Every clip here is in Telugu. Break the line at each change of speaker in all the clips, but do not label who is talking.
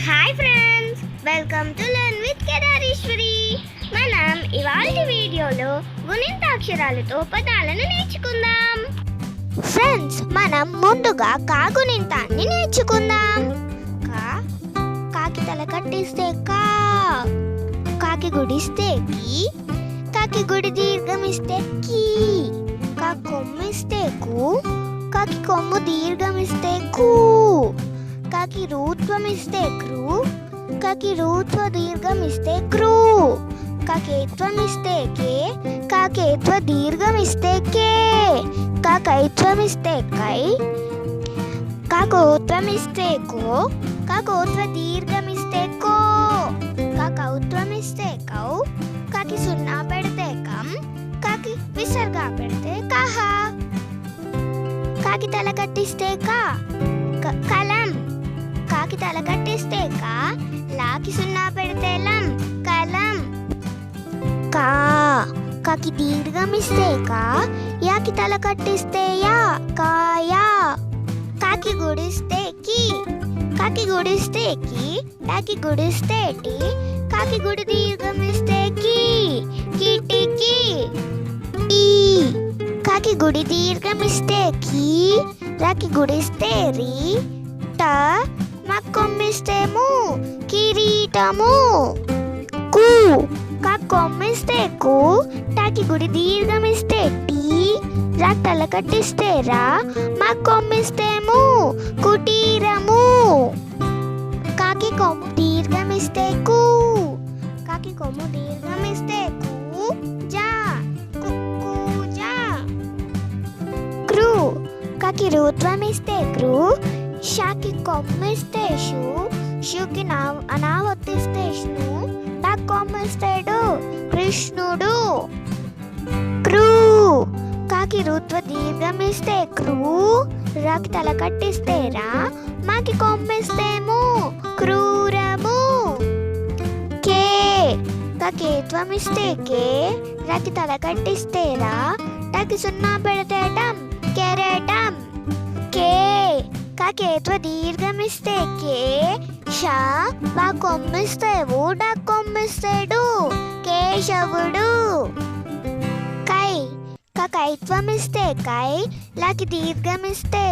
Hi friends, welcome to learn with Kedareswari. మనం ఇవాల్టి వీడియోలో గుణింతాక్షరాలతో పదాలను నేర్చుకుందాం. ఫ్రెండ్స్, మనం ముందుగా కా గుణింతాన్ని నేర్చుకుందాం. కా, కాకి తల కట్టిస్తే కా, కాకి గుడిస్తే కి, కాకి గుడి దీర్ఘమిస్తే కీ, కా కొమ్మిస్తే కు, కాకి కొమ్ము దీర్ఘమిస్తే కూ, కాకి రూత్వమిస్తే క్రూ, కాకి రూత్వ దీర్ఘమిస్తే క్రూ, కాకేత్వమిస్తే కే, కాకేత్వ దీర్ఘమిస్తే కే, కాకైత్వమిస్తే కై, కాకోత్వమిస్తే కో, కాకోత్వ దీర్ఘమిస్తే కో, కాకౌత్వమిస్తే కౌ, కాకి సున్నా పెడితే కం, కాకి విసర్గా పెడితే కహ, కాకి తల కట్టిస్తే కా, కలం, కాకి తల కట్టిస్తే కా, లాకి సున్నా పెడితే లం, కలం. కా, కాకి దీర్ఘమిస్తే కా, యాకి తల కట్టిస్తే యా, కాయా, కాకి గుడిస్తే కి, కాకి గుడిస్తే కి, టాకి గుడిస్తే టి, కాకి గుడి దీర్ఘమిస్తే కి, కీటికి, ఈ, కాకి గుడి దీర్ఘమిస్తే కీ, రాకి గుడిస్తే రీ, ట, కొమ్మిస్తే ము, కిరీటము. కు, కా కొమ్మిస్తే కు, టాకి గుడి దీర్ఘమిస్తే టీ, రా తల కట్టిస్తే రా, మా కొమ్మిస్తే ము, కుటీరము. కాకి కొమ్ము దీర్ఘమిస్తే కు, కాకి కొమ్ము దీర్ఘమిస్తే కు, జా, కూజా. క్రూ, కాకి రూత్వమిస్తే క్రూ, షాకి కొమ్మిస్తే షూ, షూకి అనావత్తిస్తే షూ, డా కొమ్మిస్తే డు, కృష్ణుడు. క్రూ, కాకి రుత్వ దీర్ఘమిస్తే క్రూ, రాకి తల కట్టిస్తే రా, మాకి కొమ్మిస్తే ము, క్రూరము. కే, కాకేత్వమిస్తే కే, రాకి తల కట్టిస్తే రా, టాకి సున్నా పెడితే డం, కెరటం. కే, కాకేత్వ దీర్ఘమిస్తే కే, షా, బా కొమ్మిస్తే వు, డా కొమ్మిస్తే డు, కేశవుడు. కై, కాకైత్వమిస్తే కై, లాకి దీర్ఘమిస్తే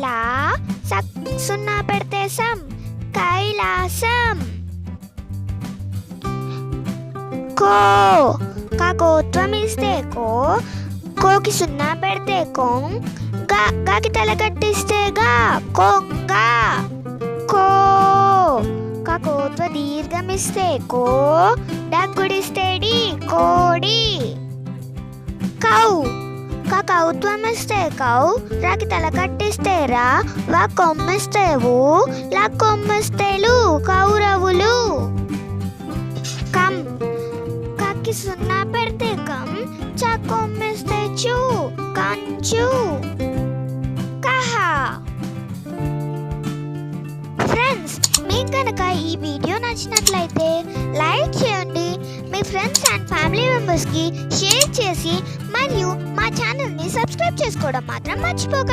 లా, సున్నా పెడితే సం, కైలాసం. కో, కాకోత్వమిస్తే కో, కోకి సున్నా పెడితే కొం, గాకి తల కట్టిస్తే గా, కొంగ. కో, కాకోత్వ దీర్ఘమిస్తే కో, డగ్గుడిస్తే డి, కోడి. కౌ, కాకౌత్వమిస్తే కౌ, రాకి తల కట్టిస్తే రా, వా కొమ్మిస్తే వు, లా కొమ్మిస్తే లు, కౌరవులు. కం, కాకి సున్నా పెడితే కం, చా కొమ్మిస్తే చూ, కంచు. కహ. ఫ్రెండ్స్, మీకు కనుక ఈ వీడియో నచ్చినట్లయితే లైక్ చేయండి, మీ ఫ్రెండ్స్ అండ్ ఫ్యామిలీ మెంబర్స్కి షేర్ చేసి మరియు మా ఛానల్ని సబ్స్క్రైబ్ చేసుకోవడం మాత్రం మర్చిపోకండి.